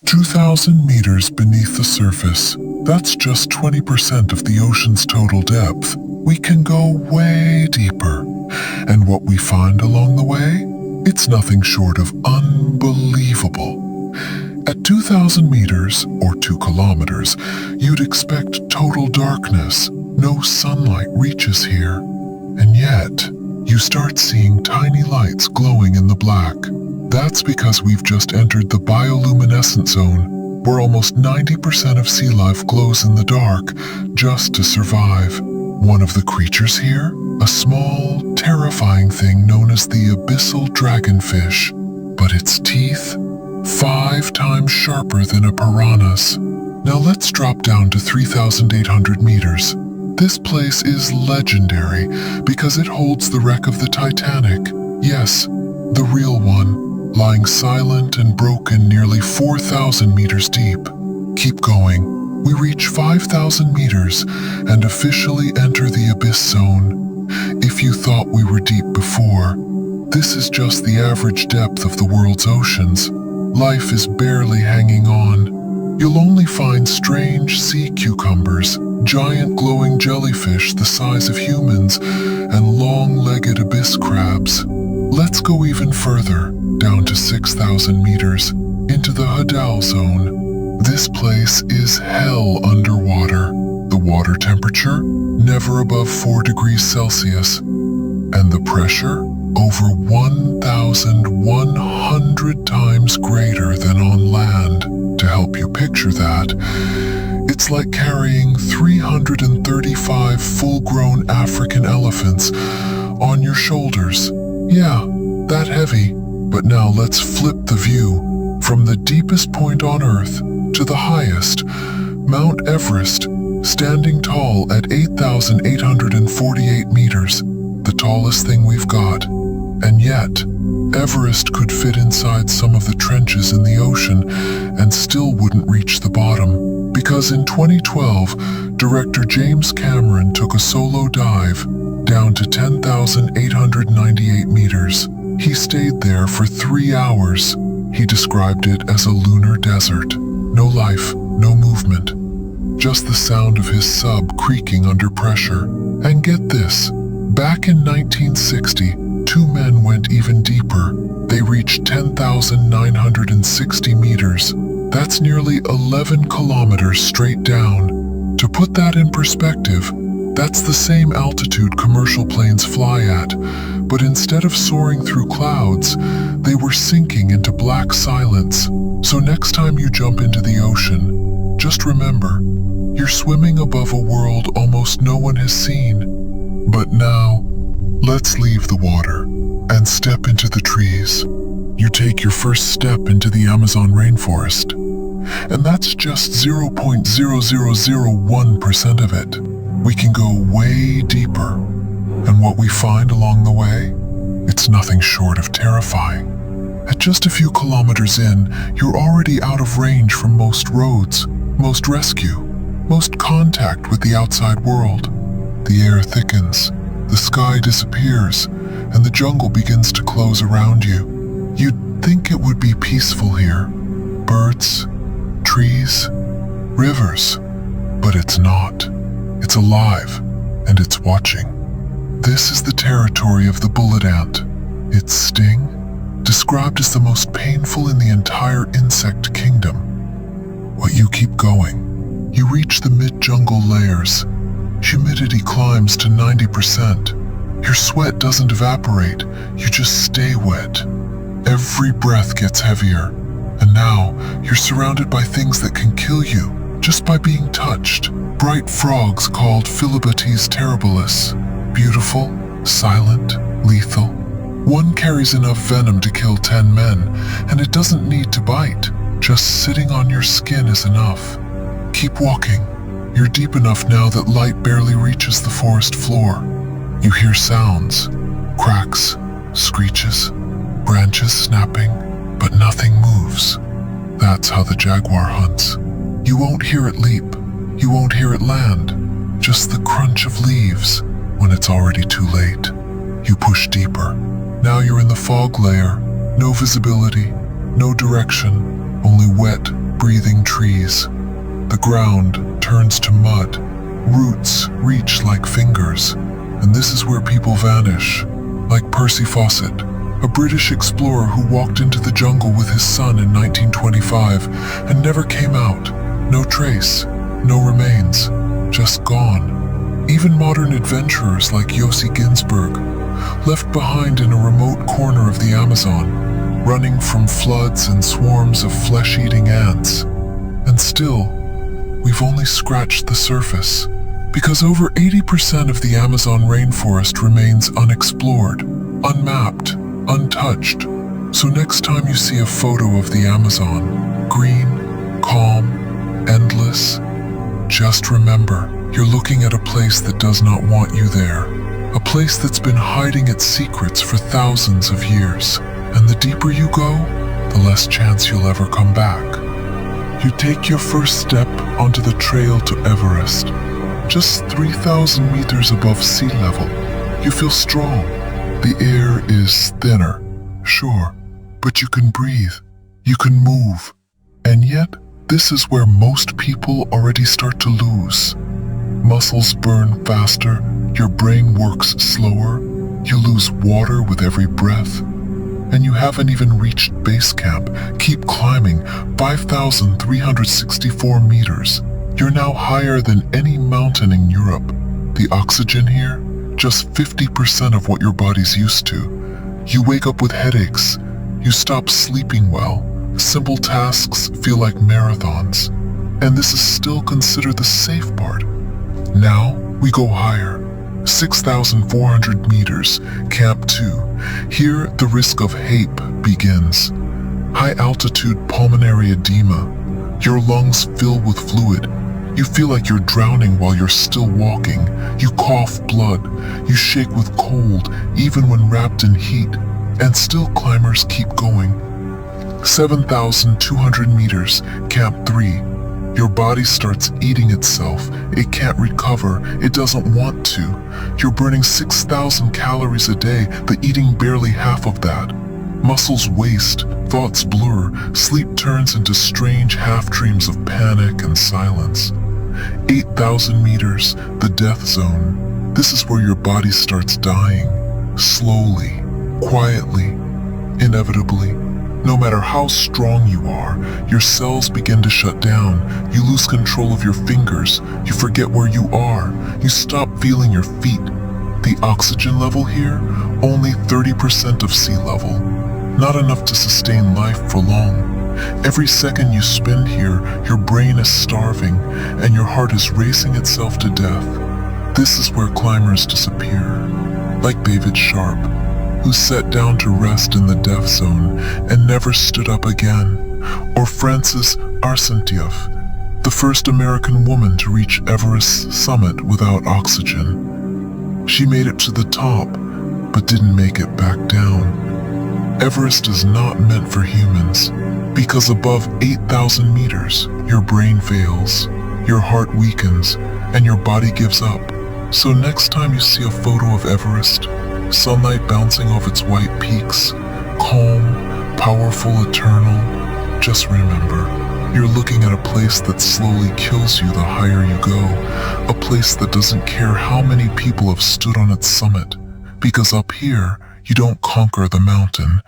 2,000 meters beneath the surface. That's just 20% of the ocean's total depth. We can go way deeper. And what we find along the way? It's nothing short of unbelievable. At 2,000 meters, or 2 kilometers, you'd expect total darkness. No sunlight reaches here. And yet, you start seeing tiny lights glowing in the black. That's because we've just entered the bioluminescent zone, where almost 90% of sea life glows in the dark just to survive. One of the creatures here? A small, terrifying thing known as the abyssal dragonfish. But its teeth? 5 times sharper than a piranha's. Now let's drop down to 3,800 meters. This place is legendary because it holds the wreck of the Titanic. Yes, the real one, lying silent and broken nearly 4,000 meters deep. Keep going. We reach 5,000 meters and officially enter the abyss zone. If you thought we were deep before, this is just the average depth of the world's oceans. Life is barely hanging on. You'll only find strange sea cucumbers, giant glowing jellyfish the size of humans, and long-legged abyss crabs. Let's go even further, down to 6,000 meters, into the Hadal zone. This place is hell underwater. The water temperature, never above 4 degrees Celsius. And the pressure, over 1,100 times greater than on land. To help you picture that, it's like carrying 335 full-grown African elephants on your shoulders. Yeah, that heavy. But now let's flip the view. From the deepest point on Earth to the highest, Mount Everest, standing tall at 8,848 meters, the tallest thing we've got. And yet, Everest could fit inside some of the trenches in the ocean and still wouldn't reach the bottom. Because in 2012, director James Cameron took a solo dive down to 10,898 meters. He stayed there for 3 hours. He described it as a lunar desert. No life, no movement. Just the sound of his sub creaking under pressure. And get this, back in 1960, 2 men went even deeper. They reached 10,960 meters. That's nearly 11 kilometers straight down. To put that in perspective, that's the same altitude commercial planes fly at, but instead of soaring through clouds, they were sinking into black silence. So next time you jump into the ocean, just remember, you're swimming above a world almost no one has seen. But now, let's leave the water and step into the trees. You take your first step into the Amazon rainforest, and that's just 0.0001% of it. We can go way deeper, and what we find along the way, it's nothing short of terrifying. At just a few kilometers in, you're already out of range from most roads, most rescue, most contact with the outside world. The air thickens, the sky disappears, and the jungle begins to close around you. You'd think it would be peaceful here. Birds, trees, rivers. But it's not. It's alive, and it's watching. This is the territory of the bullet ant. Its sting, described as the most painful in the entire insect kingdom. But you keep going. You reach the mid-jungle layers. Humidity climbs to 90%. Your sweat doesn't evaporate, you just stay wet. Every breath gets heavier, and now you're surrounded by things that can kill you just by being touched. Bright frogs called Philobutes terribilis. Beautiful, silent, lethal. One carries enough venom to kill 10 men, and it doesn't need to bite. Just sitting on your skin is enough. Keep walking. You're deep enough now that light barely reaches the forest floor. You hear sounds, cracks, screeches, branches snapping, but nothing moves. That's how the jaguar hunts. You won't hear it leap. You won't hear it land. Just the crunch of leaves when it's already too late. You push deeper. Now you're in the fog layer. No visibility, no direction, only wet, breathing trees. The ground turns to mud. Roots reach like fingers. And this is where people vanish, like Percy Fawcett, a British explorer who walked into the jungle with his son in 1925 and never came out. No trace, no remains, just gone. Even modern adventurers like Yossi Ginsberg, left behind in a remote corner of the Amazon, running from floods and swarms of flesh-eating ants. And still, we've only scratched the surface, because over 80% of the Amazon rainforest remains unexplored, unmapped, untouched. So next time you see a photo of the Amazon, green, calm, endless, just remember, you're looking at a place that does not want you there. A place that's been hiding its secrets for thousands of years. And the deeper you go, the less chance you'll ever come back. You take your first step onto the trail to Everest. Just 3,000 meters above sea level. You feel strong. The air is thinner, sure, but you can breathe. You can move. And yet, this is where most people already start to lose. Muscles burn faster, your brain works slower, you lose water with every breath. And you haven't even reached base camp. Keep climbing, 5,364 meters. You're now higher than any mountain in Europe. The oxygen here, just 50% of what your body's used to. You wake up with headaches. You stop sleeping well. Simple tasks feel like marathons. And this is still considered the safe part. Now we go higher. 6,400 meters, Camp 2. Here, the risk of HAPE begins. High-altitude pulmonary edema. Your lungs fill with fluid. You feel like you're drowning while you're still walking. You cough blood. You shake with cold, even when wrapped in heat. And still climbers keep going. 7,200 meters, Camp 3. Your body starts eating itself. It can't recover. It doesn't want to. You're burning 6,000 calories a day, but eating barely half of that. Muscles waste, thoughts blur, sleep turns into strange half-dreams of panic and silence. 8,000 meters, the death zone. This is where your body starts dying. Slowly, quietly, inevitably. No matter how strong you are, your cells begin to shut down. You lose control of your fingers. You forget where you are. You stop feeling your feet. The oxygen level here, only 30% of sea level. Not enough to sustain life for long. Every second you spend here, your brain is starving, and your heart is racing itself to death. This is where climbers disappear. Like David Sharp, who sat down to rest in the death zone and never stood up again. Or Frances Arsentieff, the first American woman to reach Everest's summit without oxygen. She made it to the top, but didn't make it back down. Everest is not meant for humans, because above 8,000 meters, your brain fails, your heart weakens, and your body gives up. So next time you see a photo of Everest, sunlight bouncing off its white peaks, calm, powerful, eternal, just remember, you're looking at a place that slowly kills you the higher you go, a place that doesn't care how many people have stood on its summit, because up here, you don't conquer the mountain,